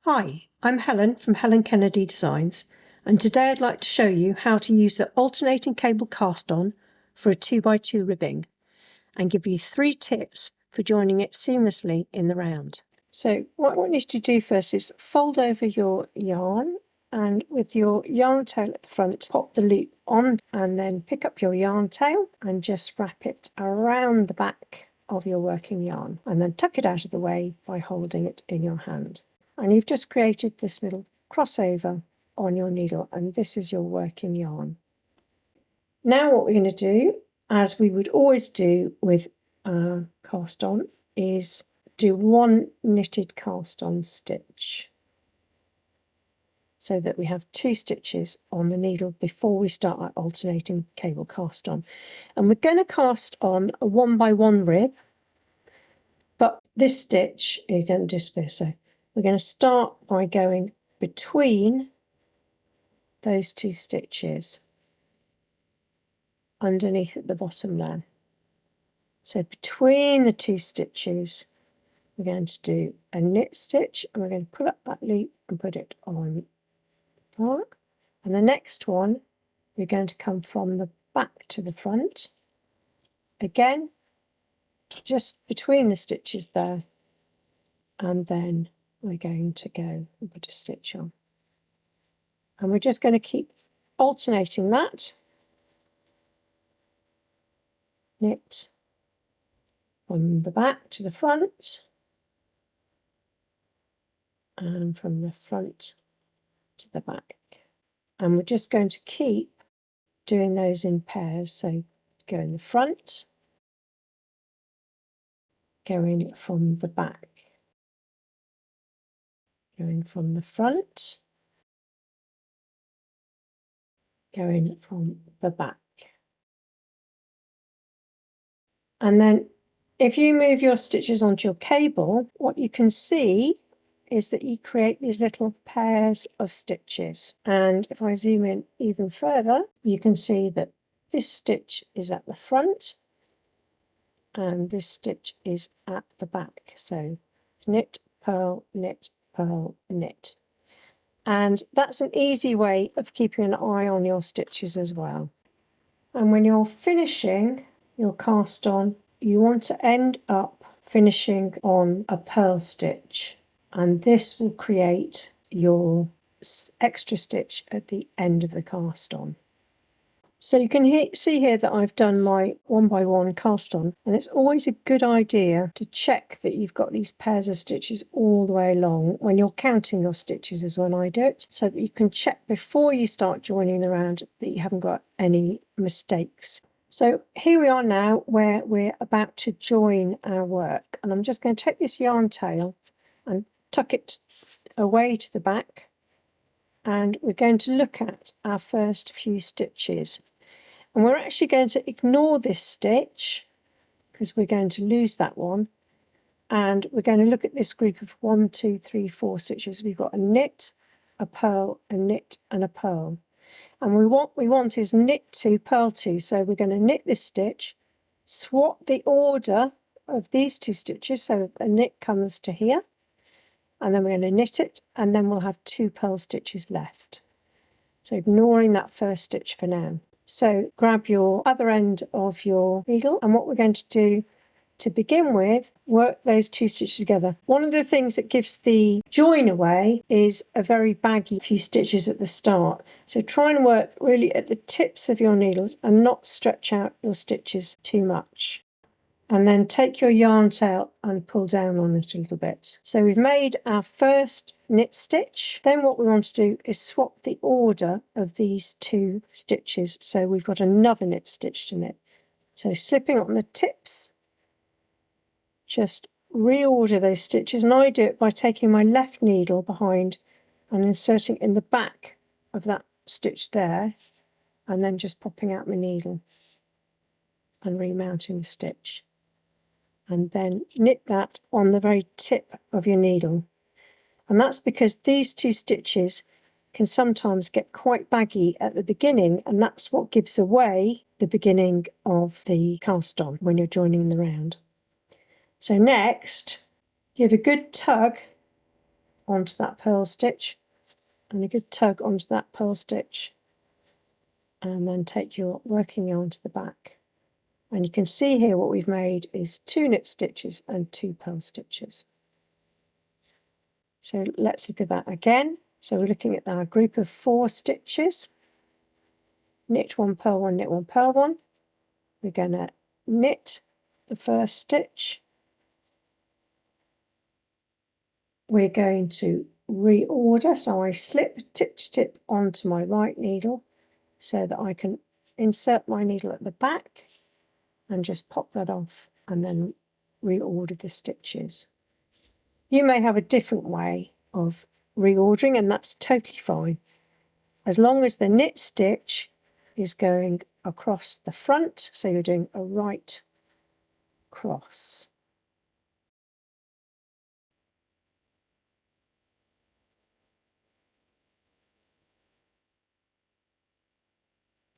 Hi, I'm Helen from Helen Kennedy Designs, and today I'd like to show you how to use the alternating cable cast-on for a 2x2 ribbing and give you 3 tips for joining it seamlessly in the round. So what I want you to do first is fold over your yarn, and with your yarn tail at the front, pop the loop on and then pick up your yarn tail and just wrap it around the back of your working yarn and then tuck it out of the way by holding it in your hand. And you've just created this little crossover on your needle, and this is your working yarn. Now what we're going to do, as we would always do with cast on, is do 1 knitted cast on stitch so that we have 2 stitches on the needle before we start our alternating cable cast on. And we're going to cast on a 1x1 rib, but this stitch is going to disappear. So we're going to start by going between those 2 stitches underneath at the bottom there. So between the 2 stitches, we're going to do a knit stitch, and we're going to pull up that loop and put it on. And the next one, we're going to come from the back to the front. Again, just between the stitches there, and then we're going to go and put a stitch on. And we're just going to keep alternating that. Knit from the back to the front, and from the front to the back. And we're just going to keep doing those in pairs. So go in the front, going from the back, going from the front, going from the back. And then if you move your stitches onto your cable, what you can see is that you create these little pairs of stitches. And if I zoom in even further, you can see that this stitch is at the front and this stitch is at the back. So knit, purl, knit, purl, knit. And that's an easy way of keeping an eye on your stitches as well. And when you're finishing your cast on, you want to end up finishing on a purl stitch, and this will create your extra stitch at the end of the cast on. So you can see here that I've done my 1x1 cast on, and it's always a good idea to check that you've got these pairs of stitches all the way along when you're counting your stitches, is when I do it, so that you can check before you start joining the round that you haven't got any mistakes. So here we are now where we're about to join our work, and I'm just going to take this yarn tail and tuck it away to the back, and we're going to look at our first few stitches. And we're actually going to ignore this stitch because we're going to lose that one, and we're going to look at this group of 1, 2, 3, 4 stitches. We've got a knit, a purl, a knit, and a purl. And what we want is knit 2, purl 2. So we're going to knit this stitch, swap the order of these 2 stitches so that the knit comes to here, and then we're going to knit it, and then we'll have 2 purl stitches left. So ignoring that first stitch for now. So grab your other end of your needle, and what we're going to do to begin with, work those 2 stitches together. One of the things that gives the join away is a very baggy few stitches at the start. So try and work really at the tips of your needles and not stretch out your stitches too much. And then take your yarn tail and pull down on it a little bit. So we've made our first knit stitch. Then what we want to do is swap the order of these 2 stitches. So we've got another knit stitch to knit. So slipping on the tips, just reorder those stitches, and I do it by taking my left needle behind and inserting in the back of that stitch there, and then just popping out my needle and remounting the stitch, and then knit that on the very tip of your needle. And that's because these 2 stitches can sometimes get quite baggy at the beginning, and that's what gives away the beginning of the cast on when you're joining the round. So next, give a good tug onto that purl stitch and a good tug onto that purl stitch, and then take your working yarn to the back. And you can see here what we've made is 2 knit stitches and 2 purl stitches. So let's look at that again. So we're looking at our group of 4 stitches. Knit 1, purl 1, knit 1, purl 1. We're going to knit the first stitch. We're going to reorder, so I slip tip to tip onto my right needle so that I can insert my needle at the back and just pop that off and then reorder the stitches. You may have a different way of reordering, and that's totally fine, as long as the knit stitch is going across the front, so you're doing a right cross.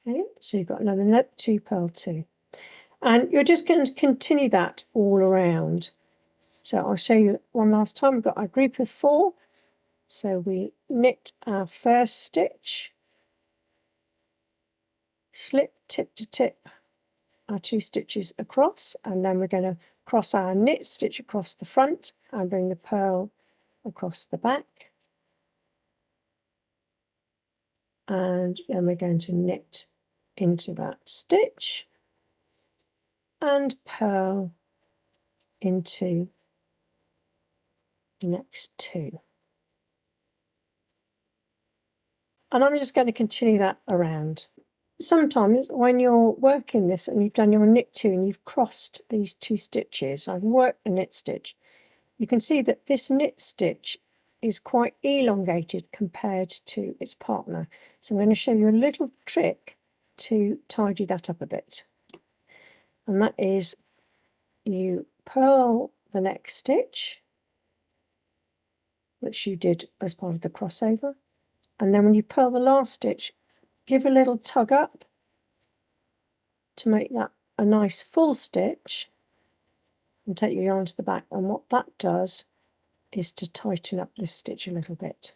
Okay, so you've got another knit 2, purl 2, and you're just going to continue that all around. So I'll show you one last time. We've got our group of 4, so we knit our first stitch, slip tip to tip our 2 stitches across, and then we're going to cross our knit stitch across the front and bring the purl across the back, and then we're going to knit into that stitch and purl into the next 2. And I'm just going to continue that around. Sometimes when you're working this and you've done your knit 2 and you've crossed these 2 stitches, I've worked the knit stitch, you can see that this knit stitch is quite elongated compared to its partner. So I'm going to show you a little trick to tidy that up a bit. And that is, you purl the next stitch, which you did as part of the crossover, and then when you purl the last stitch, give a little tug up to make that a nice full stitch, and take your yarn to the back, and what that does is to tighten up this stitch a little bit.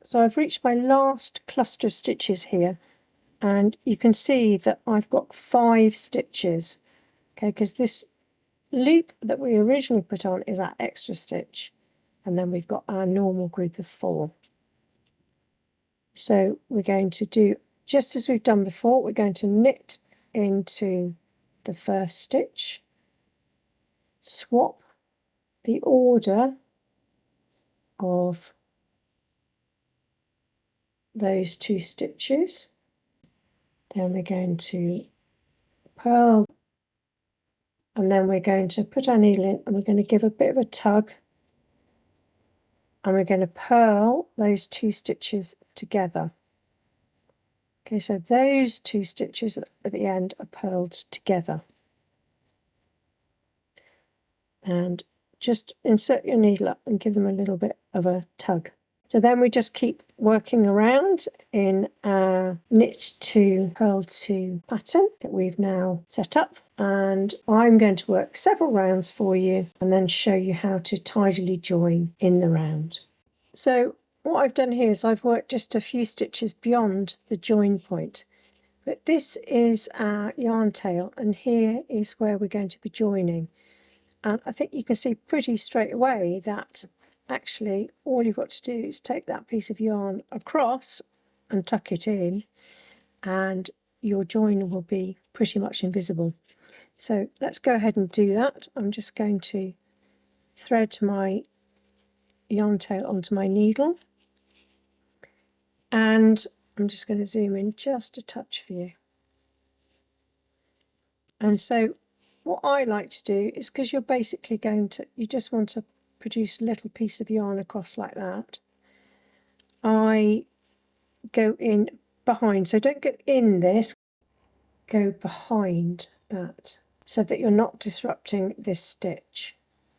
So I've reached my last cluster of stitches here, and you can see that I've got 5 stitches, okay, because this loop that we originally put on is our extra stitch, and then we've got our normal group of 4. So we're going to do just as we've done before. We're going to knit into the first stitch, swap the order of those 2 stitches, then we're going to purl, and then we're going to put our needle in and we're going to give a bit of a tug, and we're going to purl those 2 stitches together. Okay, so those 2 stitches at the end are purled together. And just insert your needle up and give them a little bit of a tug. So then we just keep working around in our knit 2, purl 2 pattern that we've now set up. And I'm going to work several rounds for you and then show you how to tidily join in the round. So what I've done here is I've worked just a few stitches beyond the join point. But this is our yarn tail, and here is where we're going to be joining. And I think you can see pretty straight away that actually all you've got to do is take that piece of yarn across and tuck it in, and your join will be pretty much invisible. So let's go ahead and do that. I'm just going to thread my yarn tail onto my needle, and I'm just going to zoom in just a touch for you. And so what I like to do is, because you're basically you just want to produce a little piece of yarn across like that, I go in behind. So don't go in this, go behind that so that you're not disrupting this stitch.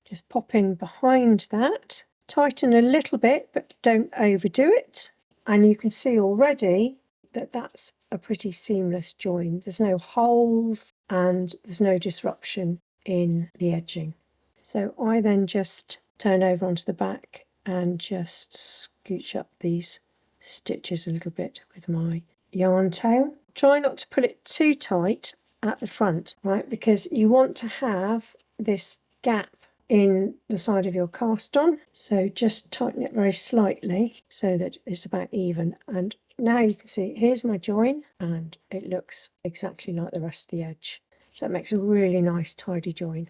Just pop in behind that, tighten a little bit, but don't overdo it. And you can see already that that's a pretty seamless join. There's no holes and there's no disruption in the edging. So I then just turn over onto the back and just scooch up these stitches a little bit with my yarn tail. Try not to pull it too tight at the front, right, because you want to have this gap in the side of your cast on, so just tighten it very slightly so that it's about even. And now you can see here's my join, and it looks exactly like the rest of the edge, so it makes a really nice tidy join.